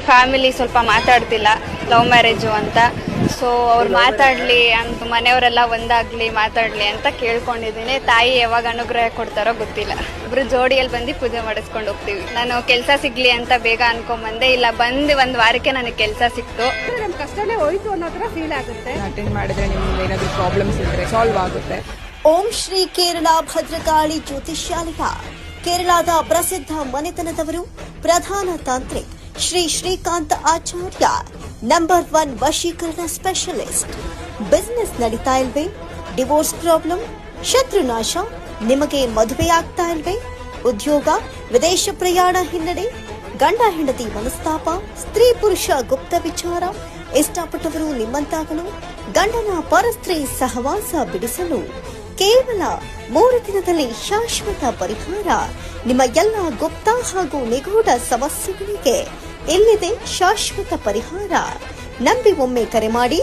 Family ಸ್ವಲ್ಪ ಮಾತಾಡ್ತಿಲ್ಲ, love marriage ಅಂತ. ಸೊ ಅವ್ರು ಮಾತಾಡಲಿ ಅಂತ, ಮನೆಯವರೆಲ್ಲ ಒಂದಾಗಲಿ ಮಾತಾಡಲಿ ಅಂತ ಕೇಳ್ಕೊಂಡಿದ್ದೀನಿ. ತಾಯಿ ಯಾವಾಗ ಅನುಗ್ರಹ ಕೊಡ್ತಾರೋ ಗೊತ್ತಿಲ್ಲ. ಇಬ್ಬರು ಜೋಡಿಯಲ್ಲಿ ಬಂದು ಪೂಜೆ ಮಾಡಿಸ್ಕೊಂಡು ಹೋಗ್ತೀವಿ. ನಾನು ಕೆಲಸ ಸಿಗಲಿ ಅಂತ ಬೇಗ ಅನ್ಕೊಂಬಂದೆ, ಇಲ್ಲ ಬಂದು ಒಂದು ವಾರಕ್ಕೆ ನನಗೆ ಕೆಲಸ ಸಿಕ್ತು. ನಮ್ಮ ಕಷ್ಟನೇ ಹೋಯ್ತು ಅನ್ನೋ ಥರ ಫೀಲ್ ಆಗುತ್ತೆ. ಅಟೆಂಡ್ ಮಾಡಿದ್ರೆ ನಿಮ್ಗೆ ಏನಾದರೂ ಪ್ರಾಬ್ಲಮ್ಸ್ ಇದ್ರೆ ಸಾಲ್ವ್ ಆಗುತ್ತೆ. ಓಂ ಶ್ರೀ ಕೇರಳ ಭದ್ರಕಾಳಿ ಜ್ಯೋತಿಷ್ಯಾಲಯ, ಕೇರಳದ ಪ್ರಸಿದ್ಧ ಮನೆತನದವರು, ಪ್ರಧಾನ ತಾಂತ್ರಿಕ್ ಶ್ರೀ ಶ್ರೀಕಾಂತ್ ಆಚಾರ್ಯ, ನಂಬರ್ 1 ವಶೀಕರಣ ಸ್ಪೆಷಲಿಸ್ಟ್. ಬಿಸಿನೆಸ್ ನಡೀತಾ ಇಲ್ವೇ? ಡಿವೋರ್ಸ್ ಪ್ರಾಬ್ಲಮ್, ಶತ್ರುನಾಶ, ನಿಮಗೆ ಮದುವೆ ಆಗ್ತಾ ಇಲ್ವೇ? ಉದ್ಯೋಗ, ವಿದೇಶ ಪ್ರಯಾಣ ಹಿನ್ನಡೆ, ಗಂಡ ಹೆಂಡತಿ ಮನಸ್ತಾಪ, ಸ್ತ್ರೀ ಪುರುಷ ಗುಪ್ತ ವಿಚಾರ, ಇಷ್ಟಪಟ್ಟವರು ನಿಮ್ಮಂತಾಗಲು, ಗಂಡನ ಪರಸ್ತ್ರೀ ಸಹವಾಸ ಬಿಡಿಸಲು ಕೇವಲ 3 ದಿನದಲ್ಲಿ ಶಾಶ್ವತ ಪರಿಹಾರ. ನಿಮ್ಮ ಎಲ್ಲ ಗುಪ್ತ ಹಾಗೂ ನಿಗೂಢ ಸಮಸ್ಯೆಗಳಿಗೆ ಇಲ್ಲಿದೆ ಶಾಶ್ವತ ಪರಿಹಾರ. ನಂಬಿ ಒಮ್ಮೆ ಕರೆ ಮಾಡಿ.